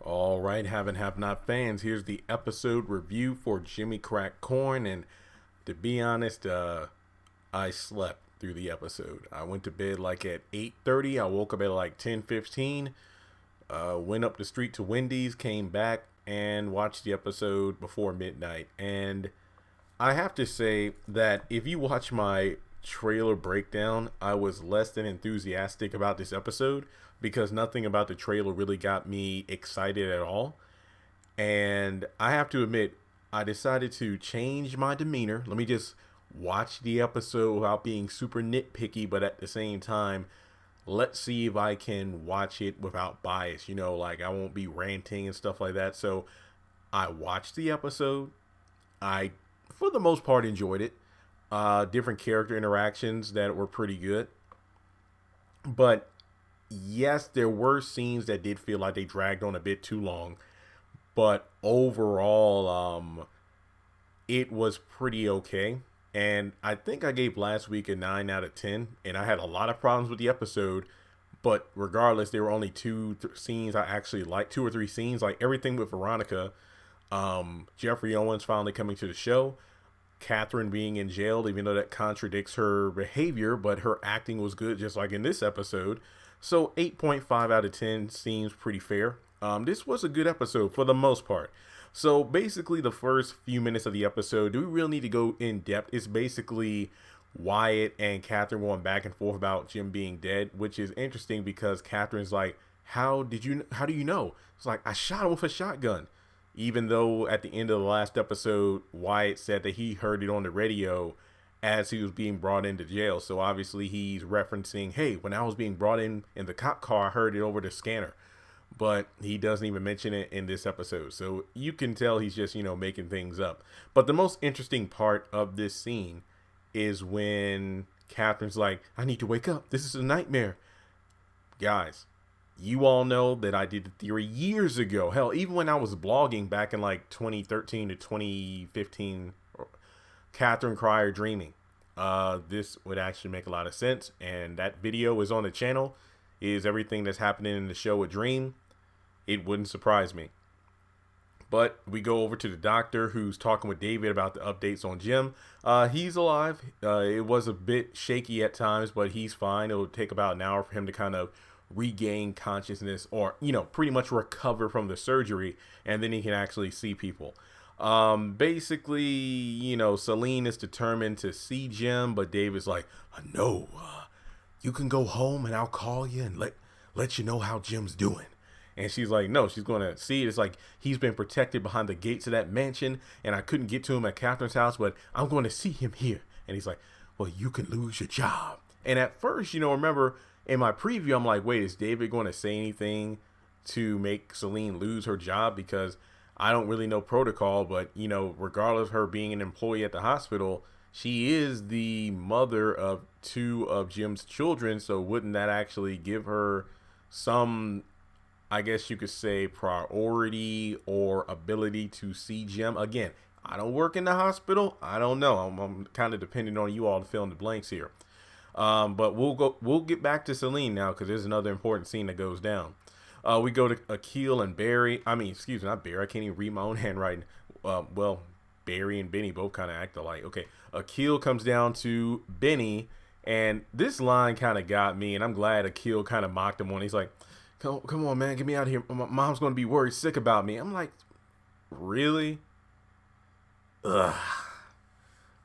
All right, have not fans. Here's the episode review for Jimmy Crack Corn. And to be honest, I slept through the episode. I went to bed like at 8:30. I woke up at like 10:15. Went up the street to Wendy's, came back and watched the episode before midnight. And I have to say that if you watch my trailer breakdown, I was less than enthusiastic about this episode because nothing about the trailer really got me excited at all. And I have to admit, I decided to change my demeanor. Let me just watch the episode without being super nitpicky, but at the same time, let's see if I can watch it without bias. Like I won't be ranting and stuff like that. So I watched the episode. I, for the most part, enjoyed it. Different character interactions that were pretty good. But yes, there were scenes that did feel like they dragged on a bit too long. But overall, it was pretty okay. And I think I gave last week a 9 out of 10. And I had a lot of problems with the episode. But regardless, there were only scenes I actually liked. 2 or 3 scenes. Like everything with Veronica. Jeffrey Owens finally coming to the show. Catherine being in jail, even though that contradicts her behavior. But her acting was good, just like in this episode. So 8.5 out of 10 seems pretty fair. This was a good episode for the most part. So basically the first few minutes of the episode, do we really need to go in depth? It's basically Wyatt and Catherine going back and forth about Jim being dead, which is interesting because Catherine's like, how do you know? It's like, I shot him with a shotgun. Even though at the end of the last episode, Wyatt said that he heard it on the radio as he was being brought into jail. So obviously he's referencing, hey, when I was being brought in the cop car, I heard it over the scanner. But he doesn't even mention it in this episode. So you can tell he's just, making things up. But the most interesting part of this scene is when Catherine's like, I need to wake up. This is a nightmare. Guys, you all know that I did the theory years ago. Hell, even when I was blogging back in like 2013 to 2015, Catherine Cryer dreaming. This would actually make a lot of sense. And that video is on the channel. Is everything that's happening in the show a dream? It wouldn't surprise me. But we go over to the doctor who's talking with David about the updates on Jim. He's alive. It was a bit shaky at times, but he's fine. It'll take about an hour for him to kind of regain consciousness or, pretty much recover from the surgery. And then he can actually see people. Basically, Celine is determined to see Jim, but David's like, no, you can go home and I'll call you and let you know how Jim's doing. And she's like, no, she's going to see it. It's like he's been protected behind the gates of that mansion and I couldn't get to him at Catherine's house, but I'm going to see him here. And he's like, well, you can lose your job. And at first, remember in my preview, I'm like, wait, is David going to say anything to make Celine lose her job? Because I don't really know protocol, but, regardless of her being an employee at the hospital, she is the mother of 2 of Jim's children. So wouldn't that actually give her some, I guess you could say, priority or ability to see Jim? Again, I don't work in the hospital. I don't know. I'm kind of depending on you all to fill in the blanks here. But we'll get back to Celine now because there's another important scene that goes down. We go to Akil and Barry. Excuse me, not Barry. I can't even read my own handwriting. Barry and Benny both kind of act alike. Okay, Akil comes down to Benny, and this line kind of got me, and I'm glad Akil kind of mocked him when he's like, come on, man, get me out of here. My mom's going to be worried sick about me. I'm like, really? Ugh.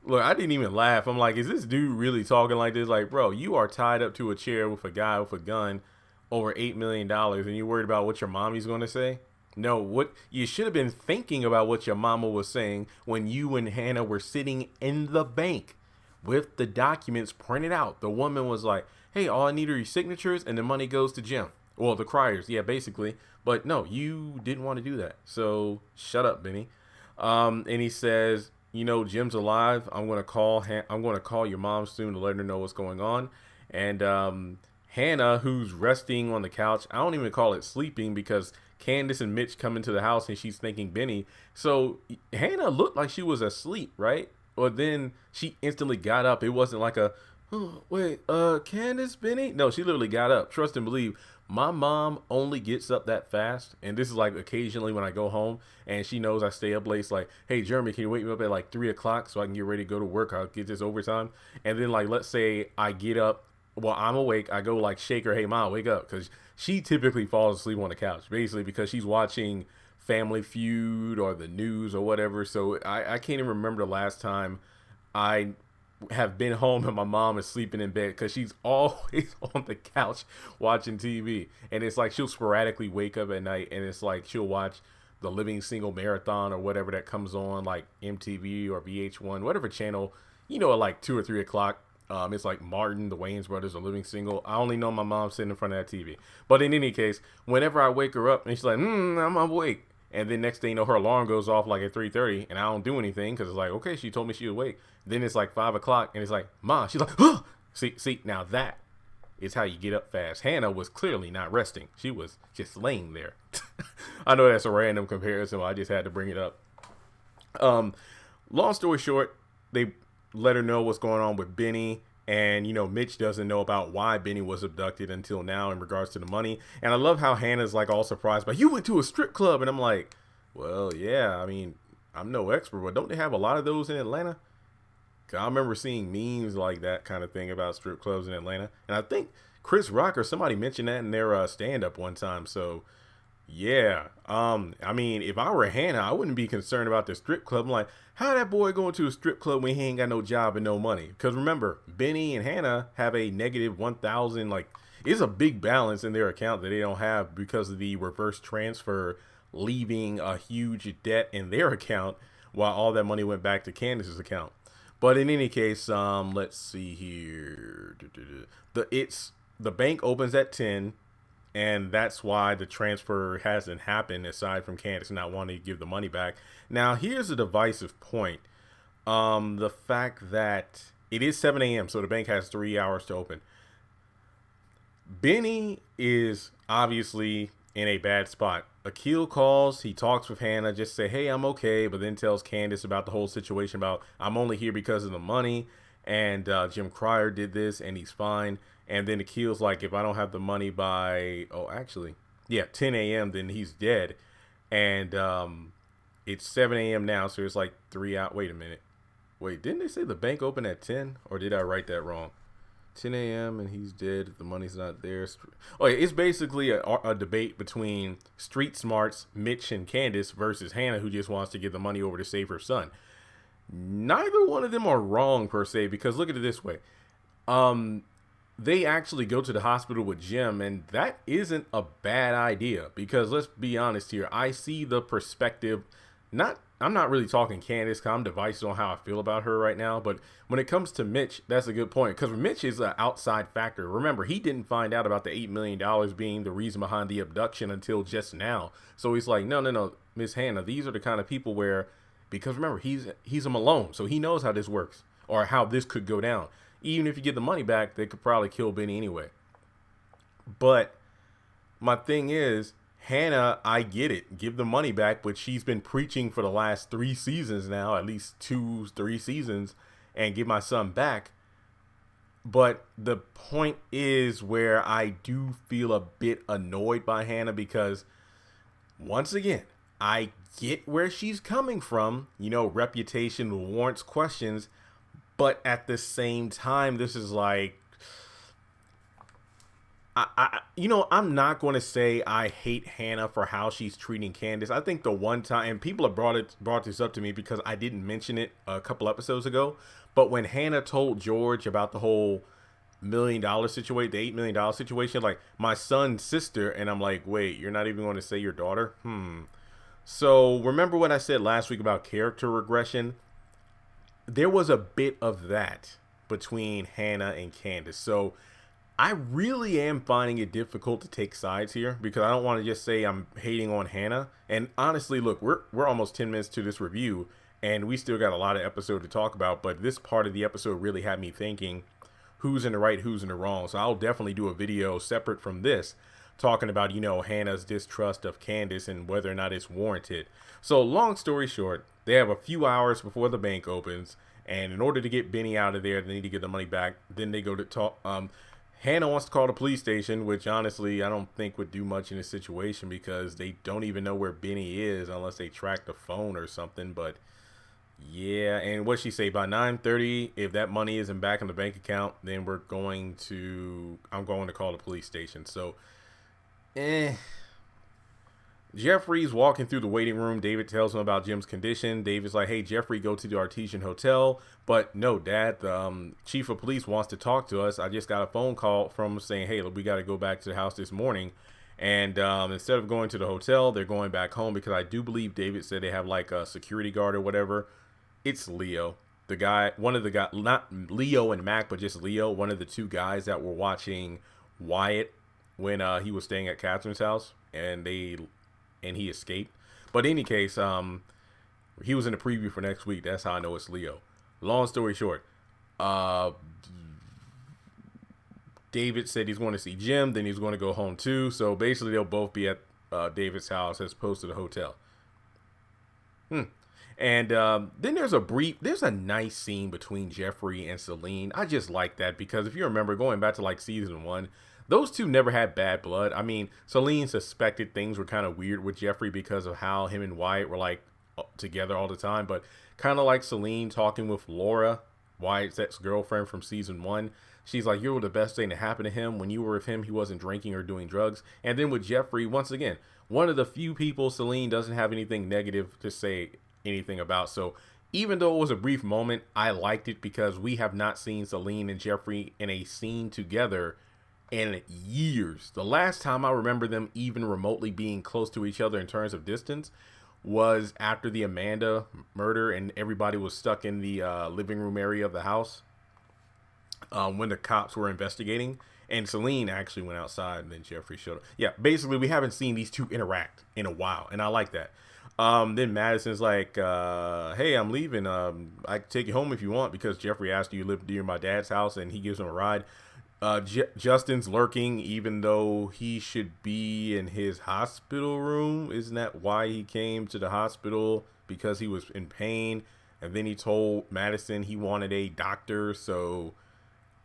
Look, I didn't even laugh. I'm like, is this dude really talking like this? Like, bro, you are tied up to a chair with a guy with a gun over $8 million, and you're worried about what your mommy's going to say? No, what you should have been thinking about what your mama was saying when you and Hannah were sitting in the bank with the documents printed out. The woman was like, hey, all I need are your signatures and the money goes to Jim. Well, the Cryers. Yeah, basically. But no, you didn't want to do that. So shut up, Benny. And he says, Jim's alive. I'm going to call your mom soon to let her know what's going on. And Hannah, who's resting on the couch, I don't even call it sleeping because Candace and Mitch come into the house and she's thanking Benny. So Hannah looked like she was asleep, right? Or then she instantly got up. It wasn't like Oh, wait, Candace Benny? No, she literally got up. Trust and believe. My mom only gets up that fast, and this is like occasionally when I go home, and she knows I stay up late. It's like, hey, Jeremy, can you wake me up at like 3 o'clock so I can get ready to go to work? I'll get this overtime. And then like, let's say I get up, well, I'm awake. I go like shake her, hey, mom, wake up, because she typically falls asleep on the couch, basically because she's watching Family Feud or the news or whatever. So I can't even remember the last time I have been home and my mom is sleeping in bed because she's always on the couch watching TV. And it's like she'll sporadically wake up at night and it's like she'll watch the Living Single Marathon or whatever that comes on, like MTV or VH1, whatever channel, at like 2 or 3 o'clock. It's like Martin, the Wayans brothers, or Living Single. I only know my mom sitting in front of that TV. But in any case, whenever I wake her up and she's like, I'm awake. And then next thing you know, her alarm goes off like at 3:30, and I don't do anything because it's like, okay, she told me she was awake. Then it's like 5 o'clock, and it's like, Ma, she's like, oh! See, now that is how you get up fast. Hannah was clearly not resting; she was just laying there. I know that's a random comparison, but I just had to bring it up. Long story short, they let her know what's going on with Benny. And, Mitch doesn't know about why Benny was abducted until now in regards to the money. And I love how Hannah's like all surprised, but you went to a strip club. And I'm like, well, yeah, I mean, I'm no expert, but don't they have a lot of those in Atlanta? 'Cause I remember seeing memes like that kind of thing about strip clubs in Atlanta. And I think Chris Rock or somebody mentioned that in their stand-up one time. So, yeah. I mean, if I were Hannah, I wouldn't be concerned about the strip club. I'm like, how that boy going to a strip club when he ain't got no job and no money? Because remember, Benny and Hannah have a negative 1,000. Like, it's a big balance in their account that they don't have because of the reverse transfer, leaving a huge debt in their account while all that money went back to Candace's account. But in any case, let's see here. The bank opens at 10. And that's why the transfer hasn't happened, aside from Candace not wanting to give the money back. Now, here's a divisive point. The fact that it is 7 a.m., so the bank has 3 hours to open. Benny is obviously in a bad spot. Akil calls, he talks with Hannah, just say, hey, I'm okay, but then tells Candace about the whole situation about, I'm only here because of the money, and Jim Cryer did this, and he's fine. And then Akil's like, if I don't have the money by, 10 a.m., then he's dead. And it's 7 a.m. now, so it's like 3 out. Wait a minute. Wait, didn't they say the bank opened at 10? Or did I write that wrong? 10 a.m. and he's dead. If the money's not there. Oh, yeah, it's basically a debate between street smarts, Mitch and Candace, versus Hannah, who just wants to give the money over to save her son. Neither one of them are wrong, per se, because look at it this way. They actually go to the hospital with Jim, and that isn't a bad idea because let's be honest here. I see the perspective. I'm not really talking Candace because I'm divisive on how I feel about her right now. But when it comes to Mitch, that's a good point because Mitch is an outside factor. Remember, he didn't find out about the $8 million being the reason behind the abduction until just now. So he's like, no, Miss Hannah, these are the kind of people where, because remember, he's a Malone, so he knows how this works or how this could go down. Even if you get the money back, they could probably kill Benny anyway. But my thing is, Hannah, I get it. Give the money back, but she's been preaching for the last 3 seasons now, at least 2-3 seasons, and give my son back. But the point is where I do feel a bit annoyed by Hannah because, once again, I get where she's coming from. Reputation warrants questions. But at the same time, this is like, I'm not going to say I hate Hannah for how she's treating Candace. I think the one time, and people have brought this up to me because I didn't mention it a couple episodes ago, but when Hannah told George about the whole $1 million situation, the $8 million situation, like my son's sister, and I'm like, wait, you're not even going to say your daughter? So remember what I said last week about character regression? There was a bit of that between Hannah and Candace. So I really am finding it difficult to take sides here because I don't want to just say I'm hating on Hannah. And honestly, look, we're almost 10 minutes to this review and we still got a lot of episode to talk about. But this part of the episode really had me thinking who's in the right, who's in the wrong. So I'll definitely do a video separate from this talking about, Hannah's distrust of Candace and whether or not it's warranted. So long story short, They have a few hours before the bank opens, and in order to get Benny out of there, they need to get the money back. Then they go to talk. Hannah wants to call the police station, which honestly I don't think would do much in this situation because they don't even know where Benny is unless they track the phone or something. But yeah, and what she say, by 9:30, if that money isn't back in the bank account, then I'm going to call the police station. So, Jeffrey's walking through the waiting room. David tells him about Jim's condition. David's like, hey, Jeffrey, go to the Artesian Hotel. But no, Dad, the chief of police wants to talk to us. I just got a phone call from him saying, hey, we got to go back to the house this morning. And instead of going to the hotel, they're going back home because I do believe David said they have like a security guard or whatever. It's Leo, the guy, one of the guys, not Leo and Mac, but just Leo, one of the two guys that were watching Wyatt when he was staying at Catherine's house. And he escaped. But in any case, he was in the preview for next week. That's how I know it's Leo. Long story short, David said he's going to see Jim, then he's going to go home too. So basically, they'll both be at David's house as opposed to the hotel. And then there's a nice scene between Jeffrey and Celine. I just like that because if you remember, going back to like season 1, those two never had bad blood. I mean, Celine suspected things were kind of weird with Jeffrey because of how him and Wyatt were like together all the time. But kind of like Celine talking with Laura, Wyatt's ex-girlfriend from season 1. She's like, you were the best thing to happen to him. When you were with him, he wasn't drinking or doing drugs. And then with Jeffrey, once again, one of the few people Celine doesn't have anything negative to say anything about. So even though it was a brief moment, I liked it because we have not seen Celine and Jeffrey in a scene together in years. The last time I remember them even remotely being close to each other in terms of distance was after the Amanda murder and everybody was stuck in the living room area of the house when the cops were investigating. And Celine actually went outside and then Jeffrey showed up. Yeah, basically we haven't seen these two interact in a while, and I like that. Then Madison's like, hey, I'm leaving. I can take you home if you want because Jeffrey asked you to live near my dad's house, and he gives him a ride. Justin's lurking even though he should be in his hospital room. Isn't that why he came to the hospital? Because he was in pain. And then he told Madison he wanted a doctor. So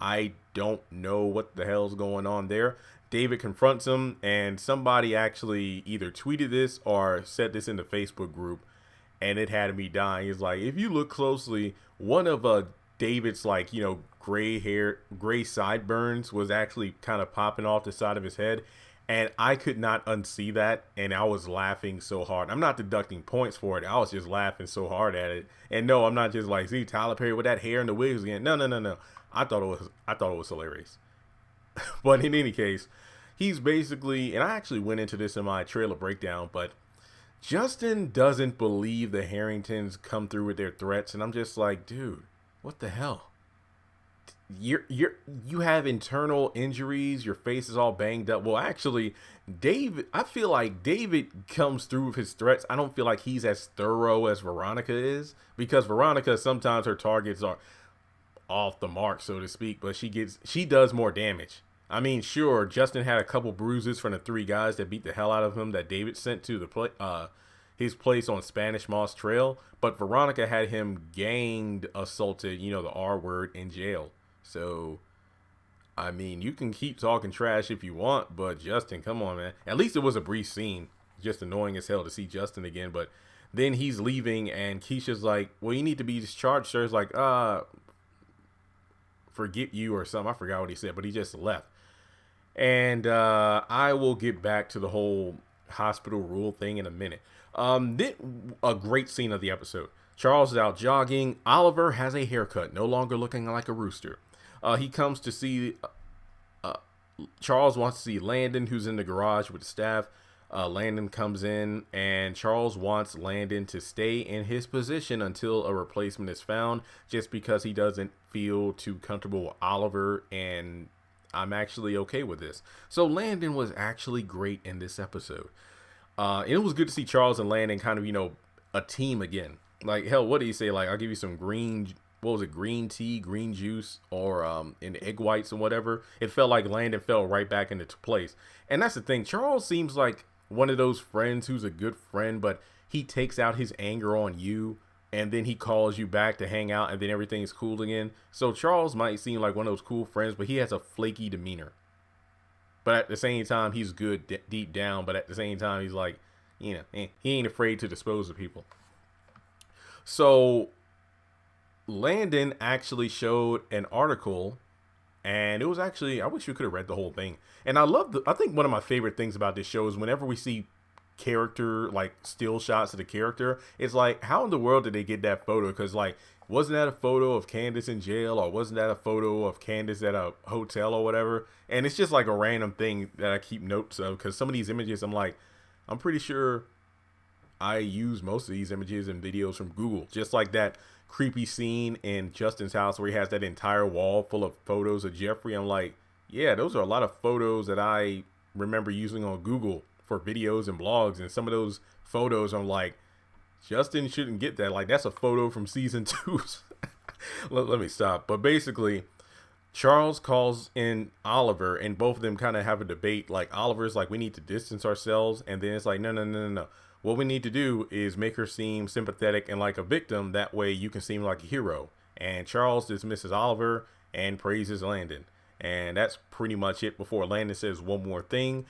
I don't know what the hell's going on there. David confronts him, and somebody actually either tweeted this or said this in the Facebook group, and it had me dying. He's like, if you look closely, one of David's like, gray sideburns was actually kind of popping off the side of his head, and I could not unsee that, and I was laughing so hard. I'm not deducting points for it. I was just laughing so hard at it. And no, I'm not just like, see Tyler Perry with that hair and the wigs again. No. I thought it was hilarious. But in any case, he's basically, and I actually went into this in my trailer breakdown, but Justin doesn't believe the Harringtons come through with their threats, and I'm just like, dude, what the hell? You have internal injuries, your face is all banged up. Well, actually, I feel like David comes through with his threats. I don't feel like he's as thorough as Veronica is, because Veronica, sometimes her targets are off the mark, so to speak, but she does more damage. I mean, sure, Justin had a couple bruises from the 3 guys that beat the hell out of him that David sent to his place on Spanish Moss Trail, but Veronica had him ganged, assaulted, the R word, in jail. So, I mean, you can keep talking trash if you want, but Justin, come on, man. At least it was a brief scene. Just annoying as hell to see Justin again, but then he's leaving, and Keisha's like, well, you need to be discharged, sir. It's like, forget you or something. I forgot what he said, but he just left. And I will get back to the whole hospital rule thing in a minute. Then a great scene of the episode. Charles is out jogging. Oliver has a haircut, no longer looking like a rooster. He comes to see, Charles wants to see Landon, who's in the garage with the staff. Landon comes in, and Charles wants Landon to stay in his position until a replacement is found, just because he doesn't feel too comfortable with Oliver, and I'm actually okay with this. So Landon was actually great in this episode. And it was good to see Charles and Landon kind of, a team again. Like, hell, what do you say? Like, I'll give you some green tea, green juice, or in egg whites and whatever. It felt like Landon fell right back into place. And that's the thing. Charles seems like one of those friends who's a good friend, but he takes out his anger on you and then he calls you back to hang out, and then everything's cool again. So Charles might seem like one of those cool friends, but he has a flaky demeanor. But at the same time, he's good deep down. But at the same time, he's like, he ain't afraid to dispose of people. So Landon actually showed an article, and it was actually, I wish we could have read the whole thing. And I think one of my favorite things about this show is whenever we see character, like still shots of the character, it's like, how in the world did they get that photo? Because like, wasn't that a photo of Candace in jail, or wasn't that a photo of Candace at a hotel or whatever? And it's just like a random thing that I keep notes of, because some of these images, I'm like, I'm pretty sure I use most of these images and videos from Google. Just like that creepy scene in Justin's house where he has that entire wall full of photos of Jeffrey. I'm like, yeah, those are a lot of photos that I remember using on Google for videos and blogs. And some of those photos, I'm like, Justin shouldn't get that. Like, that's a photo from season 2. Let me stop. But basically, Charles calls in Oliver, and both of them kind of have a debate. Like, Oliver's like, we need to distance ourselves. And then it's like, no. What we need to do is make her seem sympathetic and like a victim. That way you can seem like a hero. And Charles dismisses Oliver and praises Landon. And that's pretty much it before Landon says one more thing.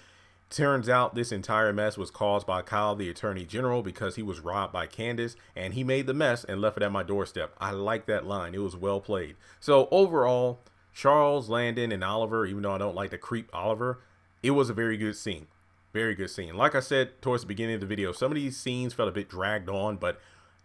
Turns out this entire mess was caused by Kyle, the Attorney General, because he was robbed by Candace, and he made the mess and left it at my doorstep. I like that line. It was well played. So overall, Charles, Landon, and Oliver, even though I don't like to creep Oliver, it was a very good scene. Very good scene. Like I said towards the beginning of the video, some of these scenes felt a bit dragged on, but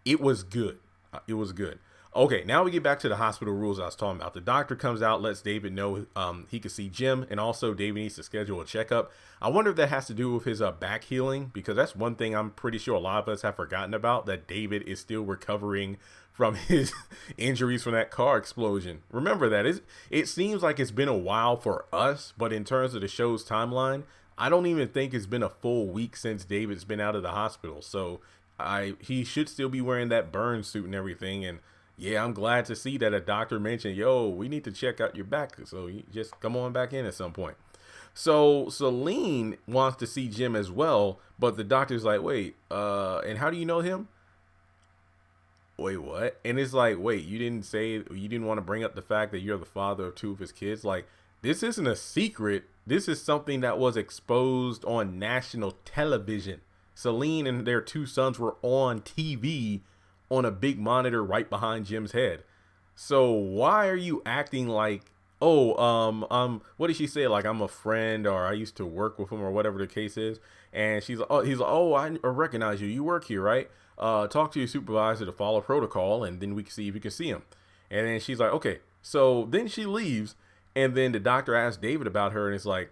it was good. It was good. Okay, now we get back to the hospital rules I was talking about. The doctor comes out, lets David know he can see Jim, and also David needs to schedule a checkup. I wonder if that has to do with his back healing, because that's one thing I'm pretty sure a lot of us have forgotten about, that David is still recovering from his injuries from that car explosion. Remember that. It seems like it's been a while for us, but in terms of the show's timeline, I don't even think it's been a full week since David's been out of the hospital. So he should still be wearing that burn suit and everything, and yeah, I'm glad to see that a doctor mentioned, yo, we need to check out your back. So you just come on back in at some point. So Celine wants to see Jim as well, but the doctor's like, wait, and how do you know him? Wait, what? And it's like, wait, you didn't want to bring up the fact that you're the father of 2 of his kids? Like, this isn't a secret. This is something that was exposed on national television. Celine and their 2 sons were on TV on a big monitor right behind Jim's head. So why are you acting like, oh, what did she say? Like, I'm a friend, or I used to work with him, or whatever the case is. And he's like, oh, I recognize you. You work here, right? Talk to your supervisor to follow protocol, and then we can see if you can see him. And then she's like, okay. So then she leaves, and then the doctor asks David about her, and it's like,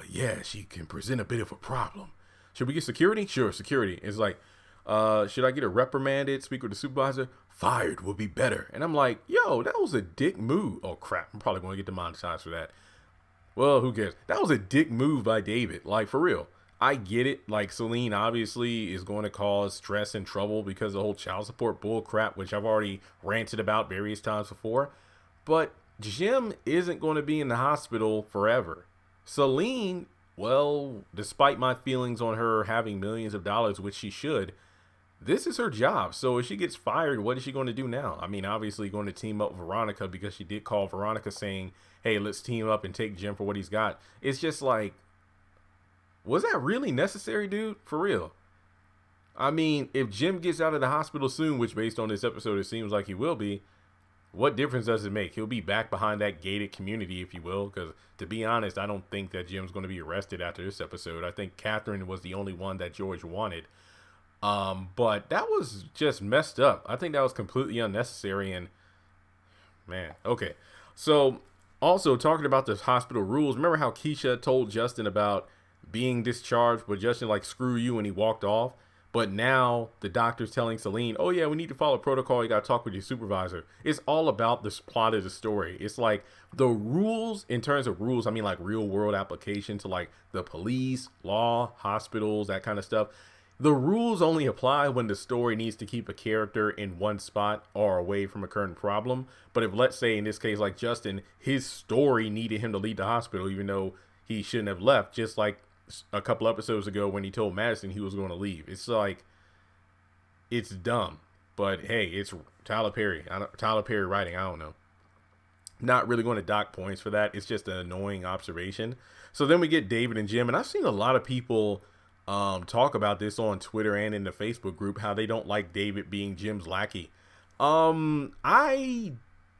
yeah, she can present a bit of a problem. Should we get security? Sure, security. It's like, should I get her reprimanded? Speak with the supervisor? Fired would be better. And I'm like, yo, that was a dick move. Oh, crap. I'm probably going to get demonetized for that. Well, who cares? That was a dick move by David. Like, for real. I get it. Like, Celine obviously is going to cause stress and trouble because of the whole child support bull crap, which I've already ranted about various times before. But Jim isn't going to be in the hospital forever. Celine, well, despite my feelings on her having millions of dollars, which she should, this is her job. So if she gets fired, what is she going to do now? I mean, obviously going to team up with Veronica, because she did call Veronica saying, hey, let's team up and take Jim for what he's got. It's just like, was that really necessary, dude? For real. I mean, if Jim gets out of the hospital soon, which based on this episode, it seems like he will be, what difference does it make? He'll be back behind that gated community, if you will, because to be honest, I don't think that Jim's going to be arrested after this episode. I think Catherine was the only one that George wanted. But that was just messed up. I think that was completely unnecessary, and man, okay. So also talking about the hospital rules, remember how Keisha told Justin about being discharged, but Justin like, screw you, and he walked off? But now the doctor's telling Celine, oh yeah, we need to follow protocol. You got to talk with your supervisor. It's all about this plot of the story. It's like the rules, in terms of rules, I mean like real world application to like the police, law, hospitals, that kind of stuff. The rules only apply when the story needs to keep a character in one spot or away from a current problem. But if, let's say in this case, like Justin, his story needed him to leave the hospital, even though he shouldn't have left, just like a couple episodes ago when he told Madison he was going to leave. It's like, it's dumb. But hey, it's Tyler Perry. Tyler Perry writing. I don't know. Not really going to dock points for that. It's just an annoying observation. So then we get David and Jim, and I've seen a lot of people talk about this on Twitter and in the Facebook group, how they don't like David being Jim's lackey. I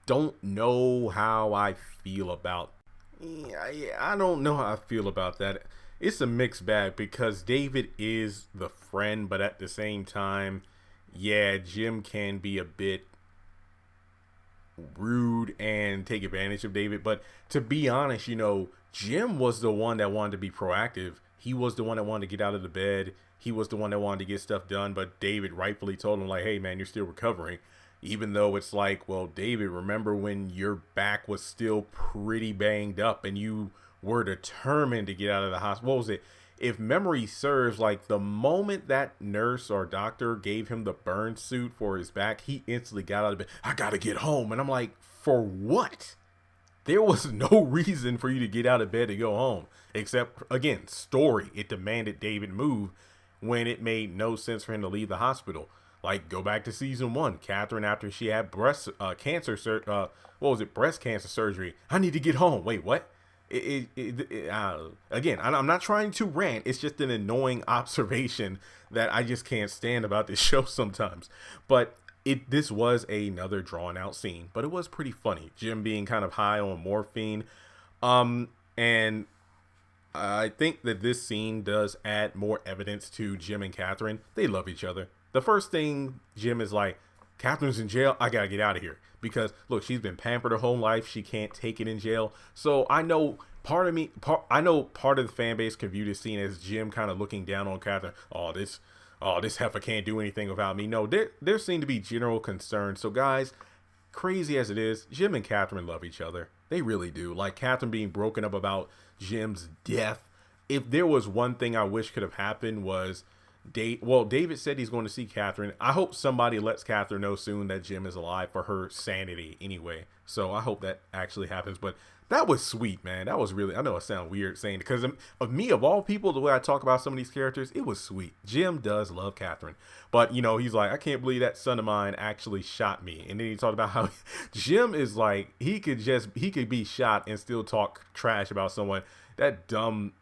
don't know how I feel about. I don't know how I feel about that. It's a mixed bag because David is the friend, but at the same time, yeah, Jim can be a bit rude and take advantage of David. But to be honest, Jim was the one that wanted to be proactive. He was the one that wanted to get out of the bed. He was the one that wanted to get stuff done. But David rightfully told him, like, hey, man, you're still recovering. Even though it's like, well, David, remember when your back was still pretty banged up and you were determined to get out of the hospital? What was it? If memory serves, like the moment that nurse or doctor gave him the burn suit for his back, he instantly got out of bed. I got to get home. And I'm like, for what? There was no reason for you to get out of bed to go home. Except, again, story. It demanded David move when it made no sense for him to leave the hospital. Like, go back to season 1. Catherine, after she had breast cancer surgery. I need to get home. Wait, what? Again, I'm not trying to rant. It's just an annoying observation that I just can't stand about this show sometimes. But this was another drawn out scene, but it was pretty funny. Jim being kind of high on morphine. And I think that this scene does add more evidence to Jim and Catherine. They love each other. The first thing Jim is like, Catherine's in jail. I gotta get out of here because look, she's been pampered her whole life. She can't take it in jail. So I know part of the fan base can view this scene as Jim kind of looking down on Catherine. Oh, this heifer can't do anything without me. No, there seem to be general concern. So guys, crazy as it is, Jim and Catherine love each other. They really do. Like Catherine being broken up about Jim's death. If there was one thing I wish could have happened was David said he's going to see Catherine. I hope somebody lets Catherine know soon that Jim is alive for her sanity anyway. So I hope that actually happens. But that was sweet, man. That was really, I know it sounds weird saying it because of me, of all people, the way I talk about some of these characters, it was sweet. Jim does love Catherine. But, he's like, I can't believe that son of mine actually shot me. And then he talked about how Jim is like, he could be shot and still talk trash about someone. That dumb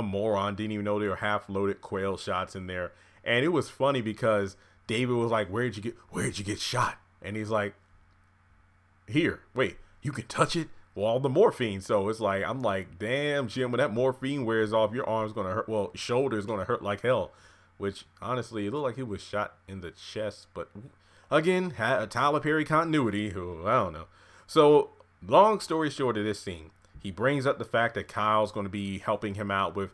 moron didn't even know there were half-loaded quail shots in there. And it was funny because David was like, where'd you get shot? And he's like, here, wait, you can touch it? Well, all the morphine. So it's like, I'm like, damn, Jim, when that morphine wears off, your arm's going to hurt. Well, shoulder's going to hurt like hell. Which, honestly, it looked like he was shot in the chest. But, again, had a Tyler Perry continuity. Who, I don't know. So, long story short of this scene, he brings up the fact that Kyle's going to be helping him out with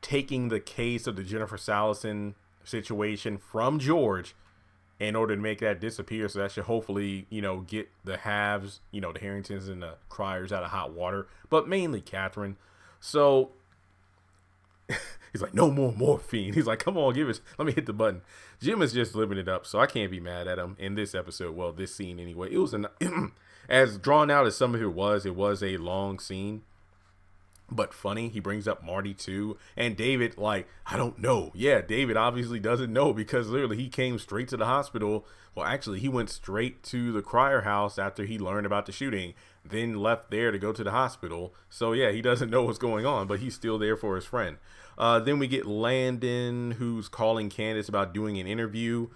taking the case of the Jennifer Salison situation from George in order to make that disappear. So that should hopefully, get the Halves, the Harringtons and the Criers out of hot water, but mainly Catherine. So he's like, no more morphine. He's like, come on, let me hit the button. Jim is just living it up. So I can't be mad at him in this episode. Well, this scene anyway. It was as drawn out as some of it was a long scene, but funny. He brings up Marty too. And David, like, I don't know. Yeah, David obviously doesn't know because literally he came straight to the hospital. Well, actually, he went straight to the Crier house after he learned about the shooting, then left there to go to the hospital. So yeah, he doesn't know what's going on, but he's still there for his friend. Then we get Landon, who's calling Candace about doing an interview.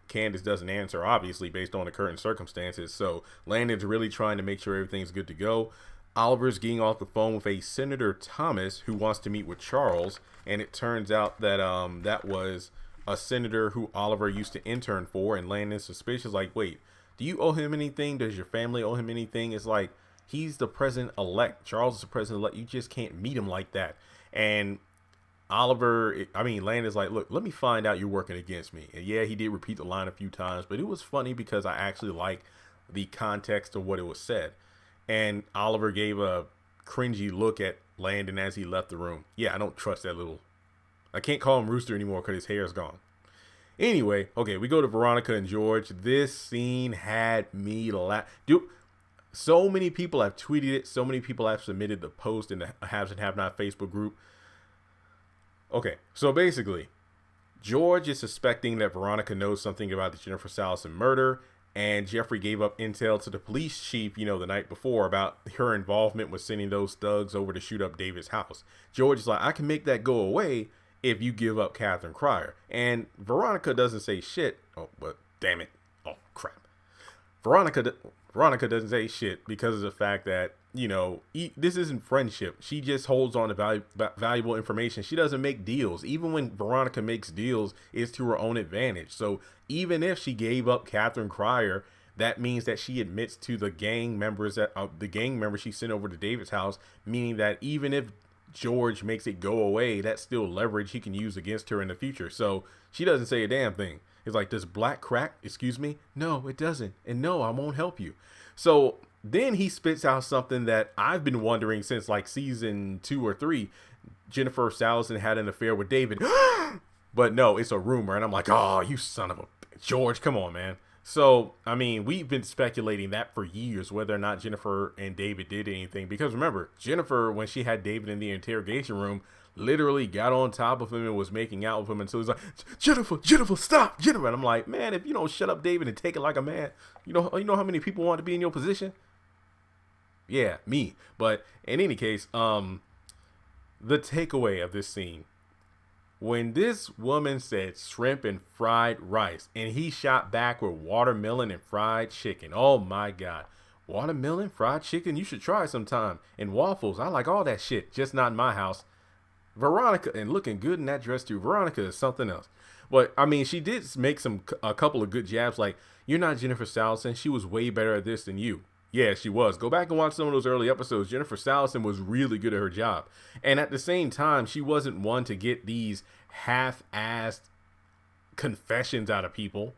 Candace doesn't answer, obviously, based on the current circumstances. So Landon's really trying to make sure everything's good to go. Oliver's getting off the phone with a Senator Thomas who wants to meet with Charles. And it turns out that that was a senator who Oliver used to intern for. And Landon's suspicious, like, wait, do you owe him anything? Does your family owe him anything? It's like, he's the president-elect. Charles is the president-elect. You just can't meet him like that. And Landon's like, look, let me find out you're working against me. And yeah, he did repeat the line a few times, but it was funny because I actually like the context of what it was said. And Oliver gave a cringy look at Landon as he left the room. Yeah, I don't trust that I can't call him Rooster anymore because his hair's gone. Anyway, okay, we go to Veronica and George. This scene had me laugh. Dude, so many people have tweeted it. So many people have submitted the post in the Haves and Have Not Facebook group. Okay, so basically, George is suspecting that Veronica knows something about the Jennifer Salison murder, and Jeffrey gave up intel to the police chief, the night before about her involvement with sending those thugs over to shoot up David's house. George is like, I can make that go away if you give up Catherine Cryer. And Veronica doesn't say shit. Oh, but damn it. Oh, crap. Veronica doesn't say shit because of the fact that, this isn't friendship. She just holds on to valuable information. She doesn't make deals. Even when Veronica makes deals, it's to her own advantage. So even if she gave up Catherine Cryer, that means that she admits to the gang members she sent over to David's house, meaning that even if George makes it go away, that's still leverage he can use against her in the future. So she doesn't say a damn thing. It's like, does black crack? Excuse me? No, it doesn't. And no, I won't help you. So then he spits out something that I've been wondering since like season 2 or 3. Jennifer Salison had an affair with David. But no, it's a rumor. And I'm like, oh, you son of a George, come on, man. So, I mean, we've been speculating that for years, whether or not Jennifer and David did anything. Because remember, Jennifer, when she had David in the interrogation room, literally got on top of him and was making out with him until he's like, Jennifer, stop, Jennifer. And I'm like, man, if you don't shut up David and take it like a man, you know how many people want to be in your position? Yeah, me. But in any case, the takeaway of this scene, when this woman said shrimp and fried rice, and he shot back with watermelon and fried chicken. Oh my God. Watermelon, fried chicken, you should try sometime. And waffles, I like all that shit, just not in my house. Veronica, and looking good in that dress too. Veronica is something else. But I mean, she did make a couple of good jabs. Like, you're not Jennifer Salison. She was way better at this than you. Yeah, she was. Go back and watch some of those early episodes. Jennifer Salison was really good at her job. And at the same time, she wasn't one to get these half-assed confessions out of people.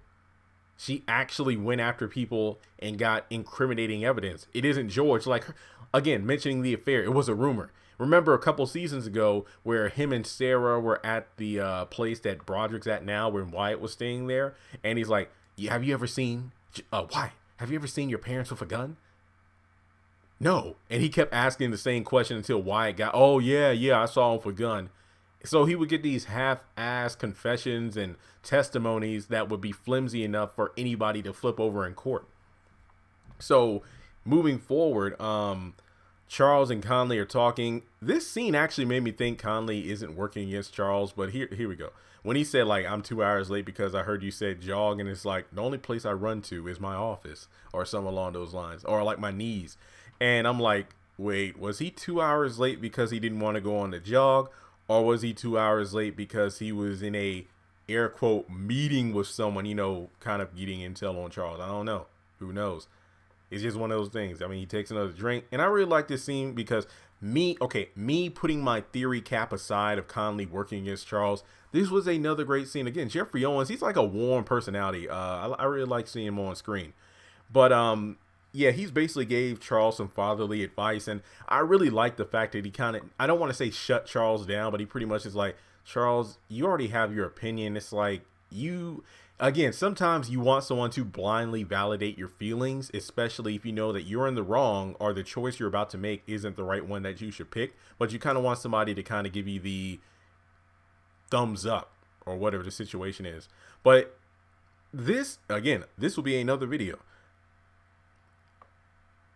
She actually went after people and got incriminating evidence. It isn't George. Like, again, mentioning the affair, it was a rumor. Remember a couple seasons ago where him and Sarah were at the place that Broderick's at now, where Wyatt was staying there, and he's like, have you ever seen Wyatt? Have you ever seen your parents with a gun? No. And he kept asking the same question until Wyatt got, oh yeah, I saw him with a gun. So he would get these half-assed confessions and testimonies that would be flimsy enough for anybody to flip over in court. So moving forward, Charles and Conley are talking. This scene actually made me think Conley isn't working against Charles, but here we go. When he said, like, I'm 2 hours late because I heard you said jog, and it's like, the only place I run to is my office, or something along those lines, or like my knees. And I'm like, wait, was he 2 hours late because he didn't want to go on the jog, or was he 2 hours late because he was in a air quote meeting with someone, kind of getting intel on Charles? I don't know. Who knows? It's just one of those things. I mean, he takes another drink, and I really like this scene because me putting my theory cap aside of Conley working against Charles, this was another great scene. Again, Jeffrey Owens, he's like a warm personality. I really like seeing him on screen. But yeah, he's basically gave Charles some fatherly advice, and I really like the fact that he kind of, I don't want to say shut Charles down, but he pretty much is like, Charles, you already have your opinion. It's like, again, sometimes you want someone to blindly validate your feelings, especially if you know that you're in the wrong or the choice you're about to make isn't the right one that you should pick, but you kind of want somebody to kind of give you the thumbs up or whatever the situation is. But this will be another video.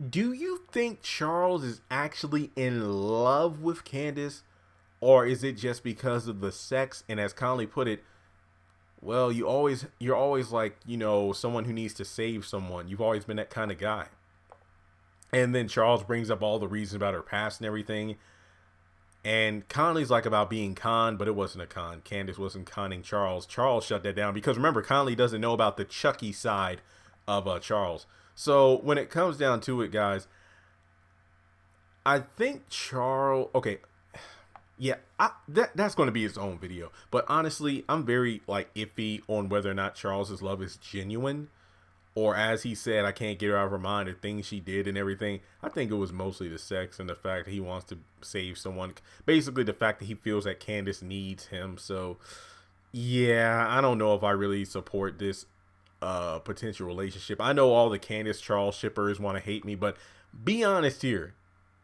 Do you think Charles is actually in love with Candace, or is it just because of the sex? And as Conley put it, well, you're always like, someone who needs to save someone. You've always been that kind of guy. And then Charles brings up all the reasons about her past and everything. And Conley's like about being conned, but it wasn't a con. Candace wasn't conning Charles. Charles shut that down because remember, Conley doesn't know about the Chucky side of Charles. So when it comes down to it, guys, I think Charles, okay, yeah, that's going to be its own video. But honestly, I'm very iffy on whether or not Charles's love is genuine, or as he said, I can't get her out of her mind, the things she did and everything. I think it was mostly the sex and the fact that he wants to save someone. Basically, the fact that he feels that Candace needs him. So, yeah, I don't know if I really support this potential relationship. I know all the Candace Charles shippers want to hate me, but be honest here.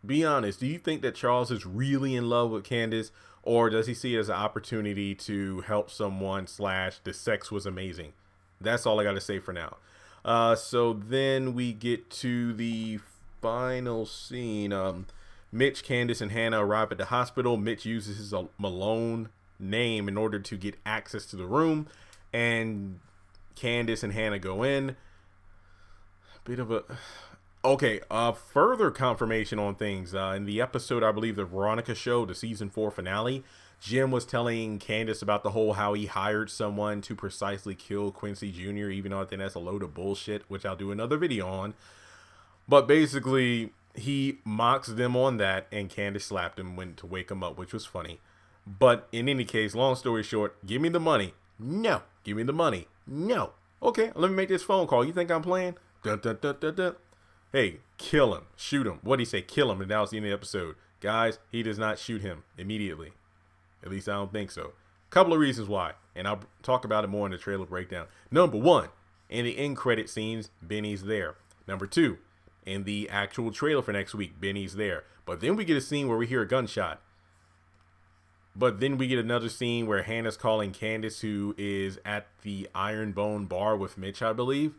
be honest. Do you think that Charles is really in love with Candace, or does he see it as an opportunity to help someone / the sex was amazing? That's all I got to say for now. So then we get to the final scene. Mitch, Candace, and Hannah arrive at the hospital. Mitch uses his Malone name in order to get access to the room, and Candace and Hannah go in. Bit of a further confirmation on things. In the episode, I believe the Veronica show, the season 4 finale, Jim was telling Candace about the whole how he hired someone to precisely kill Quincy Jr., even though I think that's a load of bullshit, which I'll do another video on. But basically, he mocks them on that, and Candace slapped him when to wake him up, which was funny. But in any case, long story short, give me the money. No. Give me the money. No. Okay, let me make this phone call. You think I'm playing? Dun, dun, dun, dun, dun. Hey, kill him. Shoot him. What did he say? Kill him. And that was the end of the episode. Guys, he does not shoot him immediately. At least I don't think so. Couple of reasons why. And I'll talk about it more in the trailer breakdown. Number 1, in the end credit scenes, Benny's there. Number 2, in the actual trailer for next week, Benny's there. But then we get a scene where we hear a gunshot. But then we get another scene where Hannah's calling Candace, who is at the Iron Bone bar with Mitch, I believe.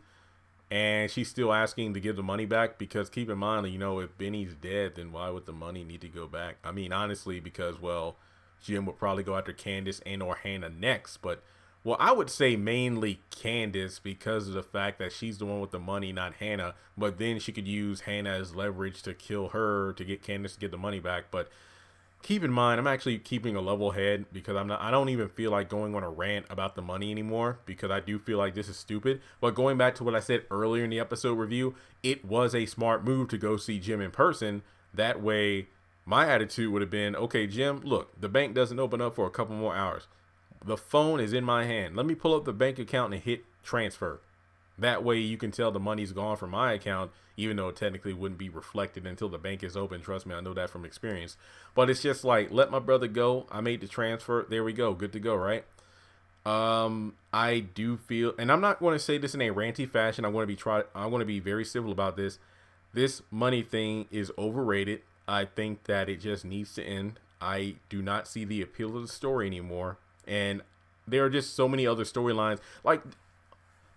And she's still asking to give the money back because keep in mind, you know, if Benny's dead, then why would the money need to go back? I mean, honestly, because, well, Jim would probably go after Candace and or Hannah next. But, well, I would say mainly Candace because of the fact that she's the one with the money, not Hannah. But then she could use Hannah as leverage to kill her to get Candace to get the money back. But keep in mind, I'm actually keeping a level head because I don't even feel like going on a rant about the money anymore because I do feel like this is stupid. But going back to what I said earlier in the episode review, it was a smart move to go see Jim in person. That way, my attitude would have been, okay, Jim, look, the bank doesn't open up for a couple more hours. The phone is in my hand. Let me pull up the bank account and hit transfer. That way you can tell the money's gone from my account, even though it technically wouldn't be reflected until the bank is open. Trust me, I know that from experience. But it's just like, let my brother go. I made the transfer. There we go. Good to go, right? I do feel, and I'm not going to say this in a ranty fashion. I'm going to be very civil about this. This money thing is overrated. I think that it just needs to end. I do not see the appeal of the story anymore. And there are just so many other storylines. Like,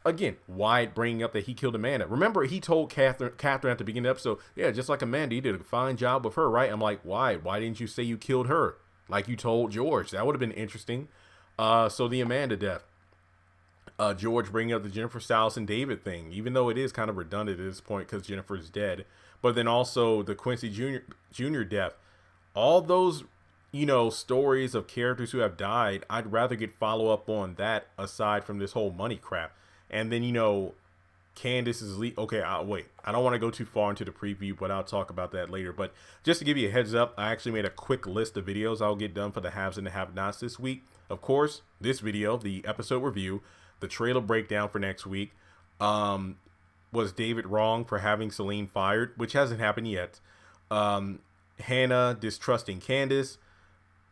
again, why bringing up that he killed Amanda? Remember, he told Catherine at the beginning of the episode, yeah, just like Amanda, you did a fine job with her, right? I'm like, why? Why didn't you say you killed her? Like you told George. That would have been interesting. So the Amanda death. George bringing up the Jennifer Stiles and David thing, even though it is kind of redundant at this point because Jennifer's dead. But then also the Quincy Jr. death. All those, you know, stories of characters who have died, I'd rather get follow up on that aside from this whole money crap. And then, you know, Candace is okay, wait. I don't want to go too far into the preview, but I'll talk about that later. But just to give you a heads up, I actually made a quick list of videos I'll get done for the haves and the have-nots this week. Of course, this video, the episode review, the trailer breakdown for next week. Was David wrong for having Celine fired? Which hasn't happened yet. Hannah distrusting Candace.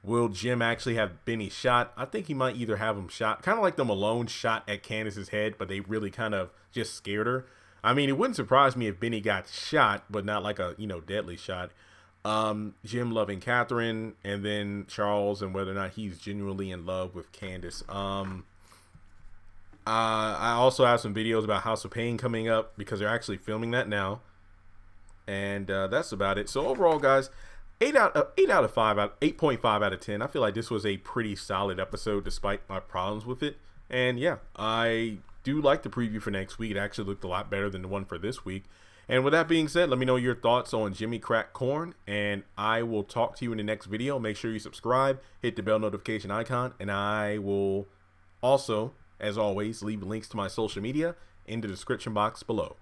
Will Jim actually have Benny shot? I think he might either have him shot, kind of like the Malone shot at Candace's head, but they really kind of just scared her. I mean, it wouldn't surprise me if Benny got shot, but not like a, you know, deadly shot. Jim loving Catherine, and then Charles and whether or not he's genuinely in love with Candace. I also have some videos about House of Pain coming up because they're actually filming that now. And that's about it. So overall, guys, 8.5 out of 10. I feel like this was a pretty solid episode despite my problems with it. And yeah, I do like the preview for next week. It actually looked a lot better than the one for this week. And with that being said, let me know your thoughts on Jimmy Crack Corn, and I will talk to you in the next video. Make sure you subscribe, hit the bell notification icon, and I will also, as always, leave links to my social media in the description box below.